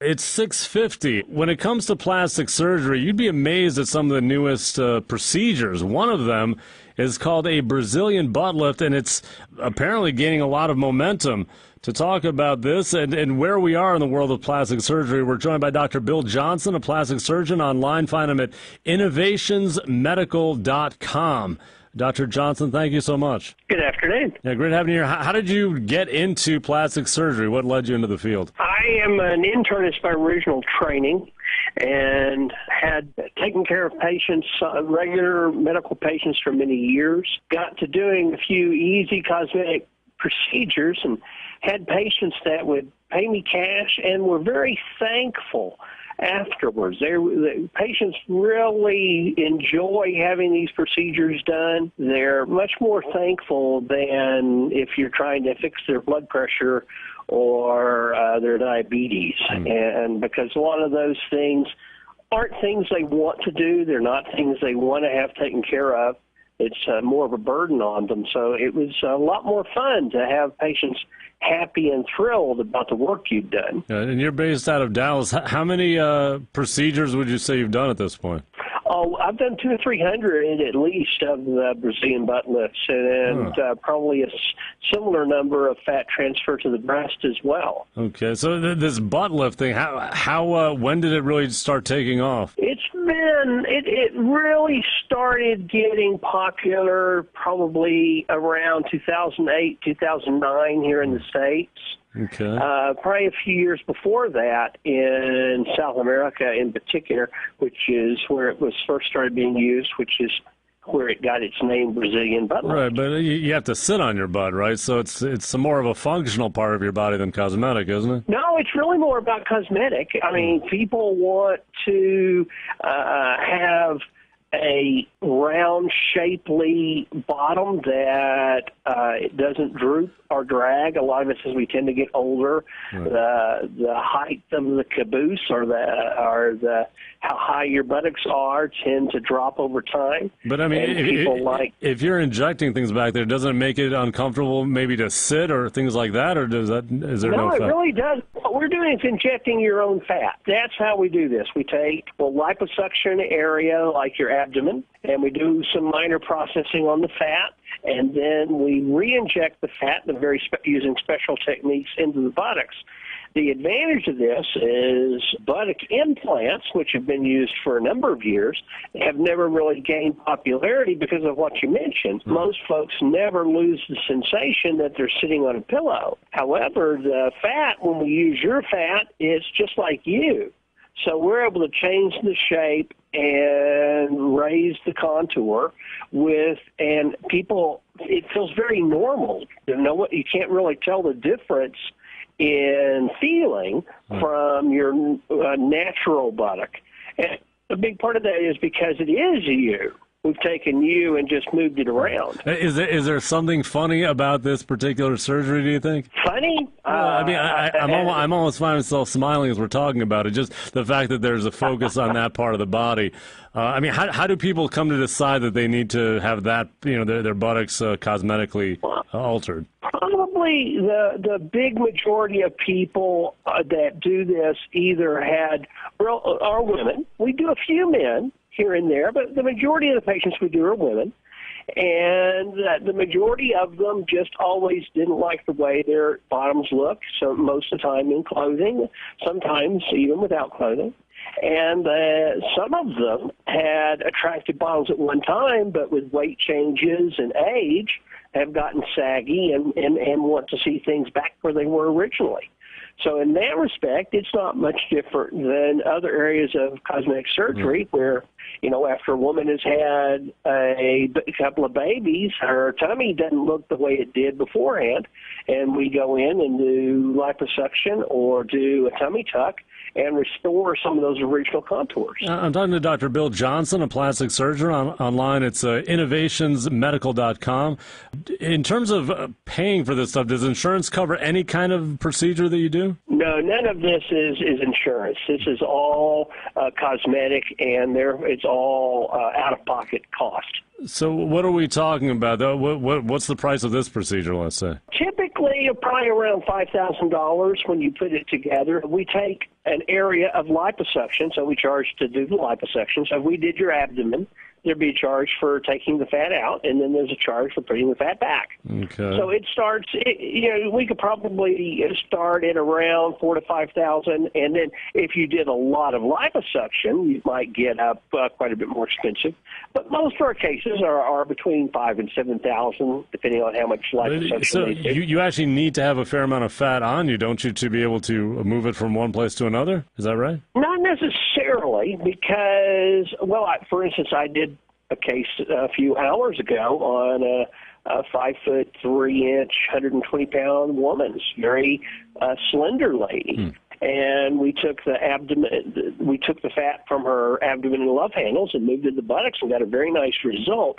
It's $650. When it comes to plastic surgery, you'd be amazed at some of the newest procedures. One of them is called a Brazilian butt lift, and it's apparently gaining a lot of momentum. To talk about this and where we are in the world of plastic surgery, we're joined by Dr. Bill Johnson, a plastic surgeon. Online, find him at innovationsmedical.com. Dr. Johnson, thank you so much. Good afternoon. Yeah, great having you here. How did you get into plastic surgery? What led you into the field? I am an internist by original training and had taken care of patients, regular medical patients for many years. Got to doing a few easy cosmetic procedures and had patients that would pay me cash and were very thankful afterwards. The patients really enjoy having these procedures done. They're much more thankful than if you're trying to fix their blood pressure or their diabetes. And because a lot of those things aren't things they want to do, they're not things they want to have taken care of. It's more of a burden on them. So it was a lot more fun to have patients happy and thrilled about the work you've done. And you're based out of Dallas. How many procedures would you say you've done at this point? Oh, I've done 200 or 300 at least of the Brazilian butt lifts, and probably a similar number of fat transfer to the breast as well. Okay, so this butt lift thing, when did it really start taking off? It really started getting popular probably around 2008, 2009 here in the States. Okay. Probably a few years before that in South America in particular, which is where it was first started being used, which is where it got its name, Brazilian butt lift. Right, but you have to sit on your butt, right? So it's more of a functional part of your body than cosmetic, isn't it? No, it's really more about cosmetic. I mean, people want to have a round, shapely bottom that it doesn't droop or drag. A lot of it as we tend to get older. Right. The height of the caboose or the how high your buttocks are tend to drop over time. But I mean, if you're injecting things back there, doesn't it make it uncomfortable maybe to sit or things like that, or is there no effect? No, it really does. What we're doing is injecting your own fat. That's how we do this. We take the liposuction area like your abdomen, and we do some minor processing on the fat, and then we re-inject the fat using special techniques into the buttocks. The advantage of this is buttock implants, which have been used for a number of years, have never really gained popularity because of what you mentioned. Most folks never lose the sensation that they're sitting on a pillow. However, the fat, when we use your fat, it's just like you. So we're able to change the shape and raise the contour and people, it feels very normal. You can't really tell the difference in feeling from your natural buttock. And a big part of that is because it is you. We've taken you and just moved it around. Is there something funny about this particular surgery, do you think? Funny? I'm almost finding myself smiling as we're talking about it, just the fact that there's a focus on that part of the body. How do people come to decide that they need to have that, their buttocks cosmetically altered? Probably the big majority of people that do this either are women. We do a few men here and there, but the majority of the patients we do are women. And the majority of them just always didn't like the way their bottoms look, so most of the time in clothing, sometimes even without clothing. And some of them had attractive bottoms at one time, but with weight changes and age have gotten saggy and want to see things back where they were originally. So in that respect, it's not much different than other areas of cosmetic surgery where, after a woman has had a couple of babies, her tummy doesn't look the way it did beforehand, and we go in and do liposuction or do a tummy tuck and restore some of those original contours. I'm talking to Dr. Bill Johnson, a plastic surgeon. Online, it's innovationsmedical.com. In terms of paying for this stuff, does insurance cover any kind of procedure that you do? No, none of this is insurance. This is all cosmetic, and it's all out-of-pocket cost. So what are we talking about, though? What's the price of this procedure, let's say? Typically, typically probably around $5,000 when you put it together. We take an area of liposuction, so we charge to do the liposuction. So if we did your abdomen, there'd be a charge for taking the fat out, and then there's a charge for putting the fat back. Okay. So it starts, we could probably start at around $4,000 to $5,000, and then if you did a lot of liposuction, you might get up quite a bit more expensive. But most of our cases are between $5,000 and $7,000, depending on how much liposuction so they do. you actually need to have a fair amount of fat on you, don't you, to be able to move it from one place to another? Is that right? Not necessarily, because, for instance, I did a case a few hours ago on a 5'3", 120-pound woman, very slender lady. And we took the fat from her abdomen and love handles and moved it to the buttocks and got a very nice result.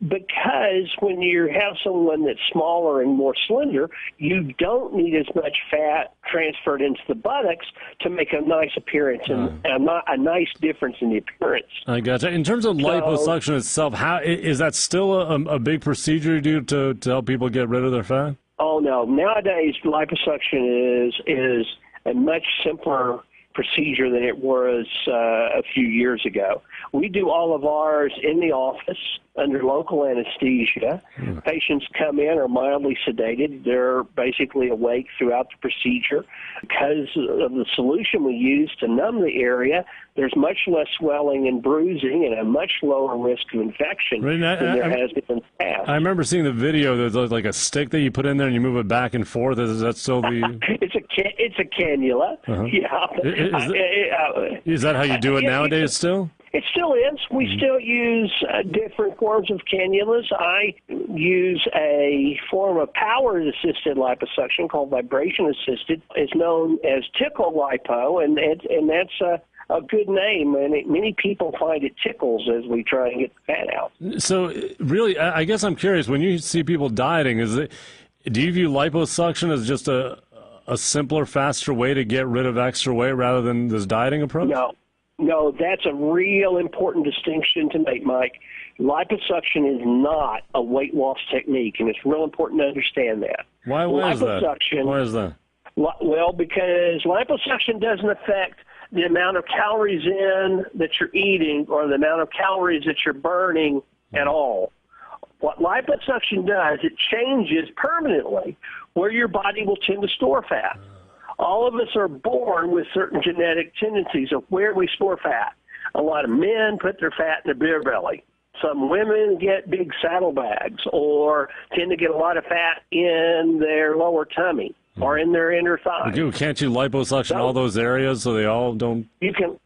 Because when you have someone that's smaller and more slender, you don't need as much fat transferred into the buttocks to make a nice appearance and a nice difference in the appearance. I gotcha. In terms of liposuction itself, how is that still a big procedure you do to help people get rid of their fat? Oh no! Nowadays, liposuction is a much simpler procedure than it was a few years ago. We do all of ours in the office under local anesthesia. Patients come in, are mildly sedated. They're basically awake throughout the procedure. Because of the solution we use to numb the area, there's much less swelling and bruising and a much lower risk of infection than there has been in the past. I remember seeing the video. There's like a stick that you put in there and you move it back and forth. Is that still the... It's a cannula. Yeah. Is that how you do it nowadays still? It still is. We still use different forms of cannulas. I use a form of power-assisted liposuction called vibration-assisted. It's known as tickle lipo, and that's a good name, and many people find it tickles as we try and get the fat out. So, really, I guess I'm curious, when you see people dieting, do you view liposuction as just a simpler, faster way to get rid of extra weight rather than this dieting approach? No, that's a real important distinction to make, Mike. Liposuction is not a weight loss technique, and it's real important to understand that. Why is that? Well, because liposuction doesn't affect the amount of calories that you're eating or the amount of calories that you're burning at all. What liposuction does, it changes permanently where your body will tend to store fat. All of us are born with certain genetic tendencies of where we store fat. A lot of men put their fat in their beer belly. Some women get big saddlebags or tend to get a lot of fat in their lower tummy or in their inner thigh. Can't you liposuction all those areas so they all don't... You can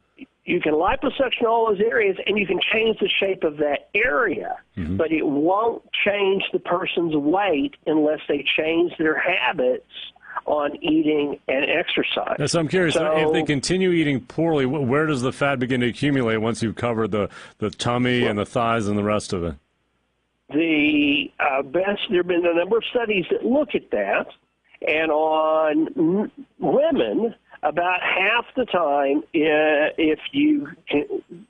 liposuction all those areas, and you can change the shape of that area, but it won't change the person's weight unless they change their habits on eating and exercise. So I'm curious, if they continue eating poorly, where does the fat begin to accumulate once you've covered the tummy and the thighs and the rest of it? There have been a number of studies that look at that, and on women, about half the time, if you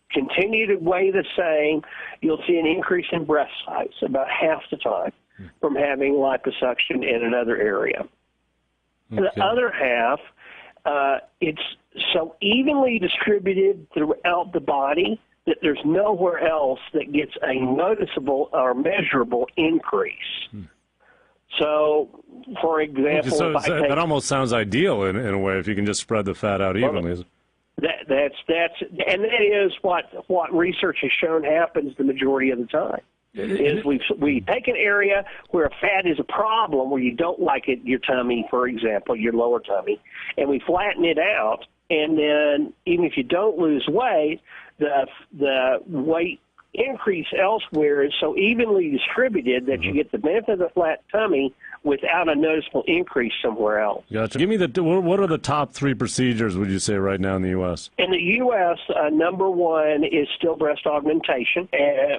continue to weigh the same, you'll see an increase in breast size, about half the time, from having liposuction in another area. Okay. The other half, it's so evenly distributed throughout the body that there's nowhere else that gets a noticeable or measurable increase. So, for example, that almost sounds ideal in a way if you can just spread the fat out evenly. That is what research has shown happens the majority of the time. Is we take an area where fat is a problem, where you don't like it, your tummy, for example, your lower tummy, and we flatten it out, and then even if you don't lose weight, the weight increase elsewhere is so evenly distributed that you get the benefit of the flat tummy without a noticeable increase somewhere else. Gotcha. Give me what are the top 3 procedures, would you say, right now in the U.S.? In the U.S., number 1 is still breast augmentation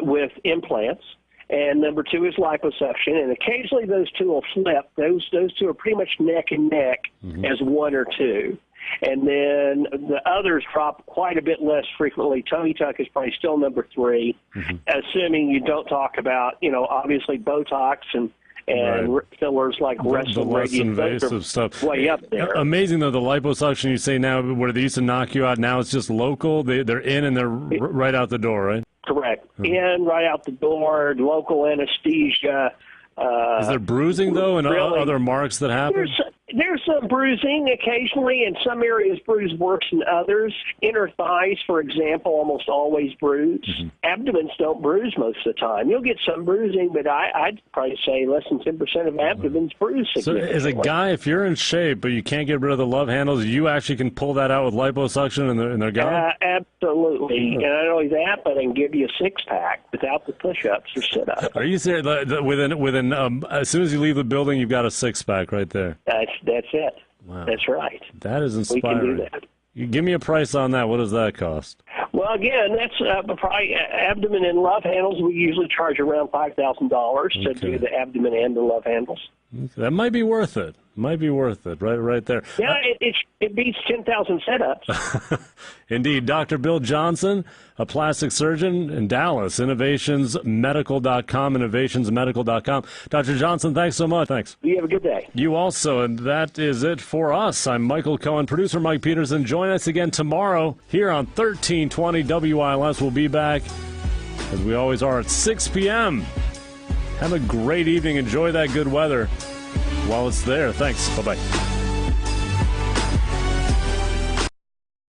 with implants. And number 2 is liposuction. And occasionally those two will flip. Those two are pretty much neck and neck as 1 or 2. And then the others drop quite a bit less frequently. Tummy tuck is probably still number 3, assuming you don't talk about, obviously Botox and fillers like the Wrestling less Radiant, those invasive are stuff. way up there. Amazing though, the liposuction you say now, where they used to knock you out, now it's just local. They're in and they're right out the door, right? Correct. In, right out the door, local anesthesia. Is there bruising though, and really, other marks that happen? There's some bruising occasionally, and some areas bruise worse than others. Inner thighs, for example, almost always bruise. Mm-hmm. Abdomens don't bruise most of the time. You'll get some bruising, but I'd probably say less than 10% of abdomens bruise significantly. So as a guy, if you're in shape but you can't get rid of the love handles, you actually can pull that out with liposuction and they're gone? Absolutely. And not only that, but I can give you a six-pack without the push-ups or sit-ups. Are you serious? Within as soon as you leave the building, you've got a six-pack right there. That's it. Wow. That's right. That is inspiring. We can do that. You give me a price on that. What does that cost? Well, again, that's probably abdomen and love handles. We usually charge around $5,000 to do the abdomen and the love handles. That might be worth it. Might be worth it. Right there. Yeah, it beats 10,000 setups. Indeed. Dr. Bill Johnson, a plastic surgeon in Dallas, innovationsmedical.com, innovationsmedical.com. Dr. Johnson, thanks so much. Thanks. You have a good day. You also, and that is it for us. I'm Michael Cohen, producer Mike Peterson. Join us again tomorrow here on 1320 WILS. We'll be back, as we always are, at 6 p.m. Have a great evening. Enjoy that good weather while it's there. Thanks. Bye-bye.